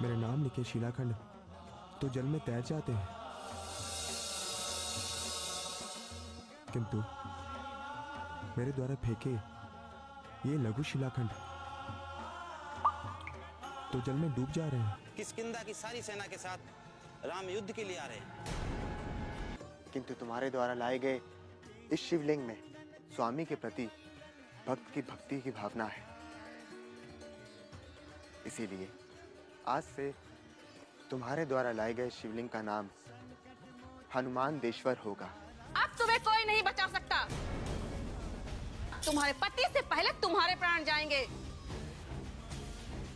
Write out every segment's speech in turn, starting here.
मेरे नाम लिखे शिलाखंड तो जल में तैर जाते हैं, किंतु मेरे द्वारा फेंके ये लघु शिलाखंड तो जल में डूब जा रहे हैं। किष्किंधा की सारी सेना के साथ राम युद्ध के लिए आ रहे हैं। किंतु तुम्हारे द्वारा लाए गए इस शिवलिंग में स्वामी के प्रति भक्त की भक्ति की भावना है। इसीलिए आज से तुम्हारे द्वारा लाए गए शिवलिंग का नाम हनुमान देश्वर होगा। अब तुम्हें कोई नहीं बचा सकता। तुम्हारे पति से पहले तुम्हारे प्राण जाएंगे।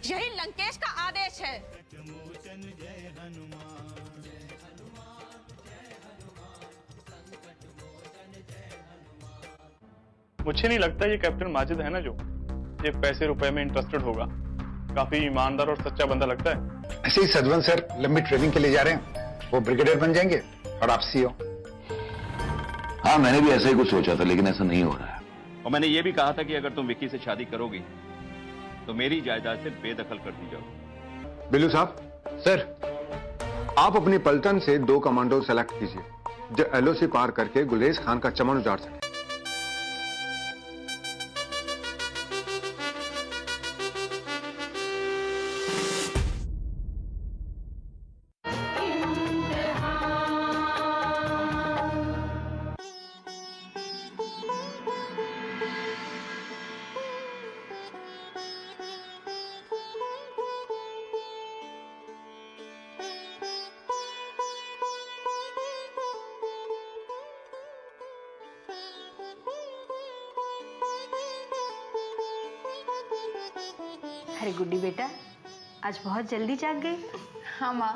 यही लंकेश का आदेश है। मुझे नहीं लगता ये कैप्टन माजिद है ना जो ये पैसे रुपए में इंटरेस्टेड होगा। काफी ईमानदार और सच्चा बंदा लगता है। ऐसे ही सदवन सर लंबी ट्रेनिंग के लिए जा रहे हैं, वो ब्रिगेडियर बन जाएंगे और आप सीओ। हाँ, मैंने भी ऐसा ही कुछ सोचा था, लेकिन ऐसा नहीं हो रहा है। और मैंने ये भी कहा था कि अगर तुम विक्की से शादी करोगी तो मेरी जायदाद से बेदखल कर दी जाओ। बिल्लू साहब, सर आप अपनी पलटन से 2 कमांडो सेलेक्ट कीजिए जो एलओसी पार करके गुलेज खान का चमन उजाड़ सके। अरे गुड्डी बेटा, आज बहुत जल्दी जाग गई। हाँ माँ।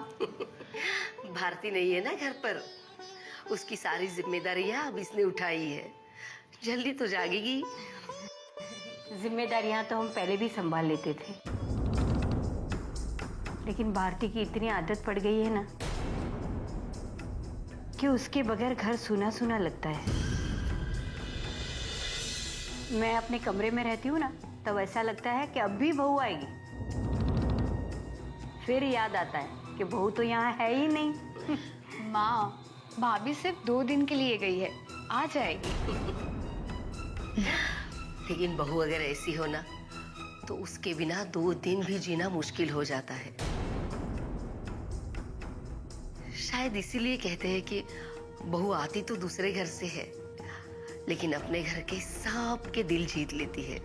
भारती नहीं है ना घर पर, उसकी सारी जिम्मेदारियां अब इसने उठाई है। जल्दी तो जागेगी। जिम्मेदारियां तो हम पहले भी संभाल लेते थे, लेकिन भारती की इतनी आदत पड़ गई है ना कि उसके बगैर घर सूना सूना लगता है। मैं अपने कमरे में रहती हूँ ना, तब ऐसा लगता है कि अब भी बहू आएगी। फिर याद आता है कि बहू तो यहाँ है ही नहीं। माँ, भाभी सिर्फ 2 दिन के लिए गई है, आ जाएगी। लेकिन बहू अगर ऐसी हो ना तो उसके बिना 2 दिन भी जीना मुश्किल हो जाता है। शायद इसीलिए कहते हैं कि बहू आती तो दूसरे घर से है, लेकिन अपने घर के सबके दिल जीत लेती है।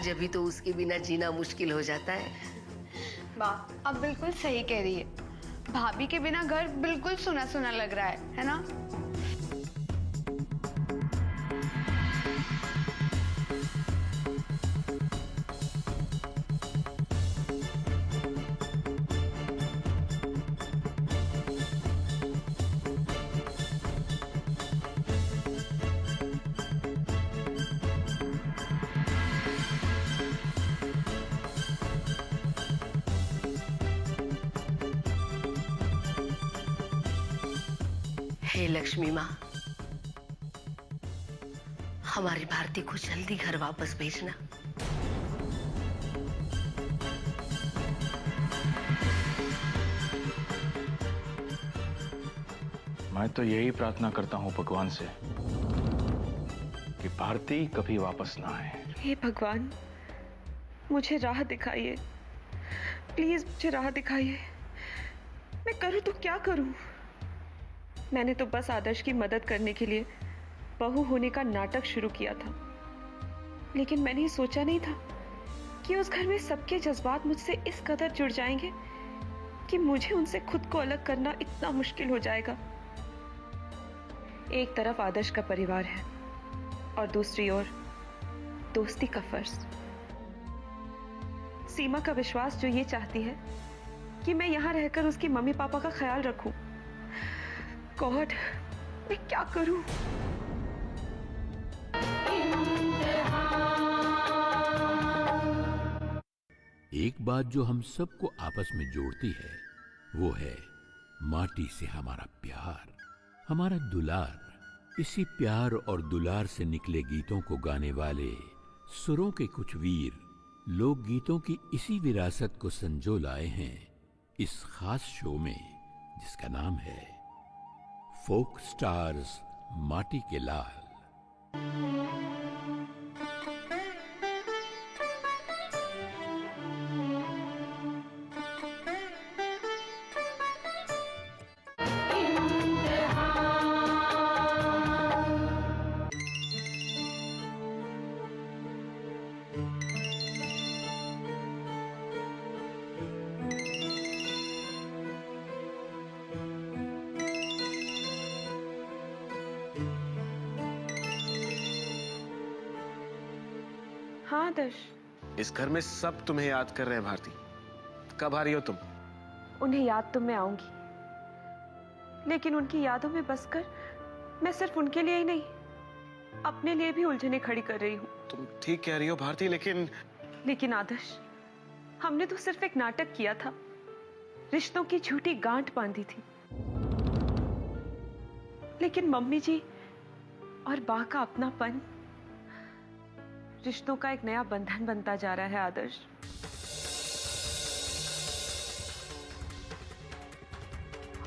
जब भी तो उसके बिना जीना मुश्किल हो जाता है। माँ, अब बिल्कुल सही कह रही है। भाभी के बिना घर बिल्कुल सुना सुना लग रहा है ना? हे लक्ष्मी माँ, हमारी भारती को जल्दी घर वापस भेजना। मैं तो यही प्रार्थना करता हूँ भगवान से कि भारती कभी वापस ना आए। हे भगवान, मुझे राह दिखाइए, प्लीज मुझे राह दिखाइए। मैं करूँ तो क्या करूँ? मैंने तो बस आदर्श की मदद करने के लिए बहू होने का नाटक शुरू किया था, लेकिन मैंने ये सोचा नहीं था कि उस घर में सबके जज्बात मुझसे इस कदर जुड़ जाएंगे कि मुझे उनसे खुद को अलग करना इतना मुश्किल हो जाएगा। एक तरफ आदर्श का परिवार है और दूसरी ओर दोस्ती का फर्ज। सीमा का विश्वास जो ये चाहती है कि मैं यहाँ रहकर उसकी मम्मी पापा का ख्याल रखूं। गॉड, मैं क्या करूं? एक बात जो हम सबको आपस में जोड़ती है वो है माटी से हमारा प्यार, हमारा दुलार। इसी प्यार और दुलार से निकले गीतों को गाने वाले सुरों के कुछ वीर लोकगीतों की इसी विरासत को संजो लाए हैं इस खास शो में, जिसका नाम है फोक स्टार्स माटी के लाल। हाँ आदर्श, इस घर में सब तुम्हें याद कर रहे हैं भारती। कब आ रही हो तुम? उन्हें याद तो मैं आऊंगी, लेकिन उनकी यादों में बसकर मैं सिर्फ उनके लिए ही नहीं, अपने लिए भी उलझने खड़ी कर रही हूँ। तुम ठीक कह रही हो भारती, लेकिन आदर्श, हमने तो सिर्फ एक नाटक किया था, रिश्तों की झूठी गांठ बांधी थी। लेकिन मम्मी जी और बा का अपनापन रिश्तों का एक नया बंधन बनता जा रहा है आदर्श।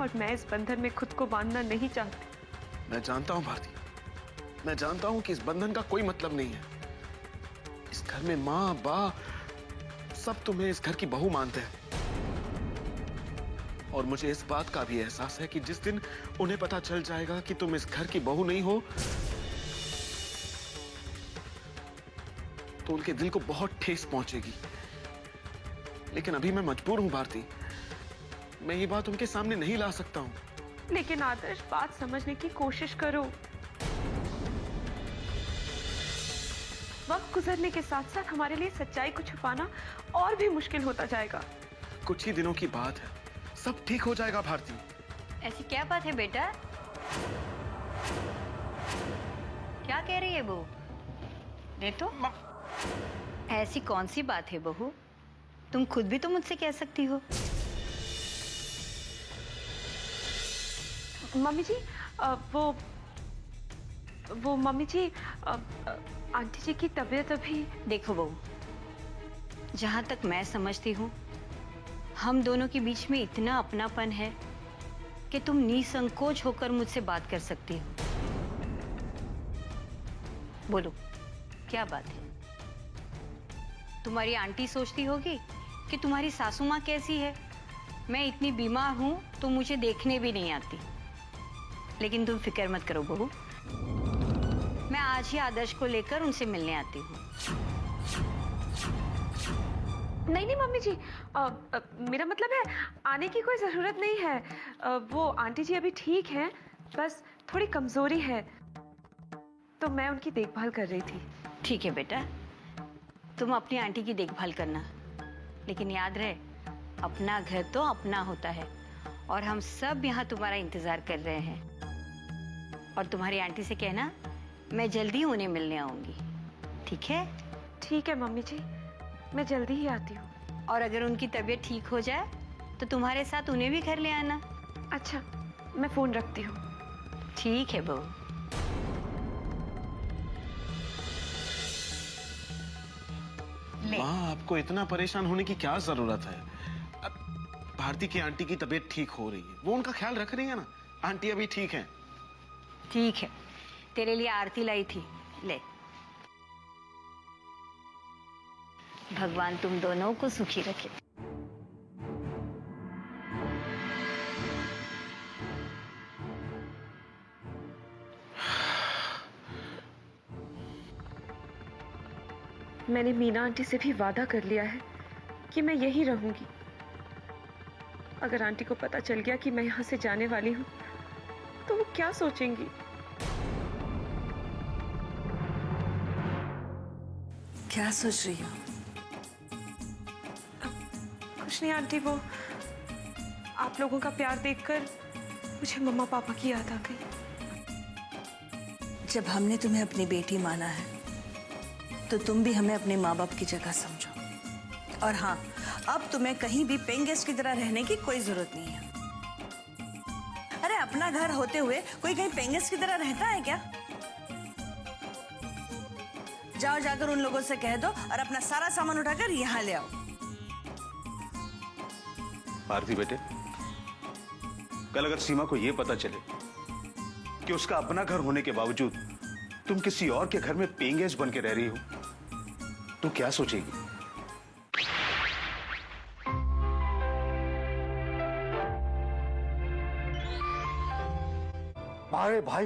और मैं इस बंधन में खुद को बांधना नहीं चाहती। मैं जानता हूं भारती, मैं जानता हूं कि इस बंधन का कोई मतलब नहीं है। इस घर में माँ बा सब तुम्हें इस घर की बहू मानते हैं, और मुझे इस बात का भी एहसास है कि जिस दिन उन्हें पता चल जाएगा कि तुम इस घर की बहू नहीं हो, तो उनके दिल को बहुत ठेस पहुंचेगी। लेकिन अभी मैं मजबूर हूं भारती, मैं ये बात उनके सामने नहीं ला सकता हूं। लेकिन आदर्श, बात समझने की कोशिश करो। वक्त गुजरने के साथ साथ हमारे लिए सच्चाई को छुपाना और भी मुश्किल होता जाएगा। कुछ ही दिनों की बात है, सब ठीक हो जाएगा भारती। ऐसी क्या बात है बेटा? क्या कह रही है बहू? दे तो। ऐसी कौन सी बात है बहू? तुम खुद भी तो मुझसे कह सकती हो। मम्मी जी, वो मम्मी जी, आंटी जी की तबीयत अभी। देखो बहू, जहां तक मैं समझती हूँ, हम दोनों के बीच में इतना अपनापन है कि तुम निसंकोच होकर मुझसे बात कर सकती हो। बोलो, क्या बात है? तुम्हारी आंटी सोचती होगी कि तुम्हारी सासू माँ कैसी है, मैं इतनी बीमार हूं तो मुझे देखने भी नहीं आती। लेकिन तुम फिक्र मत करो बहू, मैं आज ही आदर्श को लेकर उनसे मिलने आती हूँ। नहीं मम्मी जी, मेरा मतलब है आने की कोई जरूरत नहीं है। वो आंटी जी अभी ठीक हैं, बस थोड़ी कमजोरी है, तो मैं उनकी देखभाल कर रही थी। ठीक है बेटा, तुम अपनी आंटी की देखभाल करना, लेकिन याद रहे, अपना घर तो अपना होता है, और हम सब यहाँ तुम्हारा इंतजार कर रहे हैं। और तुम्हारी आंटी से कहना मैं जल्दी उन्हें मिलने आऊंगी, ठीक है? ठीक है मम्मी जी, मैं जल्दी ही आती हूँ। और अगर उनकी तबीयत ठीक हो जाए तो तुम्हारे साथ उन्हें भी घर ले आना। अच्छा, मैं फोन रखती हूँ। ठीक है बहू। माँ, आपको इतना परेशान होने की क्या जरूरत है? अब भारती की आंटी की तबीयत ठीक हो रही है, वो उनका ख्याल रख रही है ना। आंटी अभी ठीक है। ठीक है, तेरे लिए आरती लाई थी, ले। भगवान तुम दोनों को सुखी रखे। मैंने मीना आंटी से भी वादा कर लिया है कि मैं यहीं रहूंगी। अगर आंटी को पता चल गया कि मैं यहां से जाने वाली हूं, तो वो क्या सोचेंगी? क्या सोच रही हो? कुछ नहीं आंटी, वो आप लोगों का प्यार देखकर मुझे मम्मा पापा की याद आ गई। जब हमने तुम्हें अपनी बेटी माना है, तो तुम भी हमें अपने माँ बाप की जगह समझो। और हाँ, अब तुम्हें कहीं भी पेइंग गेस्ट की तरह रहने की कोई जरूरत नहीं है। अरे अपना घर होते हुए कोई कहीं पेइंग गेस्ट की तरह रहता है क्या? जाओ जाकर उन लोगों से कह दो और अपना सारा सामान उठाकर यहाँ ले आओ। आरती बेटे, कल अगर सीमा को यह पता चले कि उसका अपना घर होने के बावजूद तुम किसी और के घर में पेइंग गेस्ट बन के रह रही हो, तो क्या सोचेगी? अरे भाई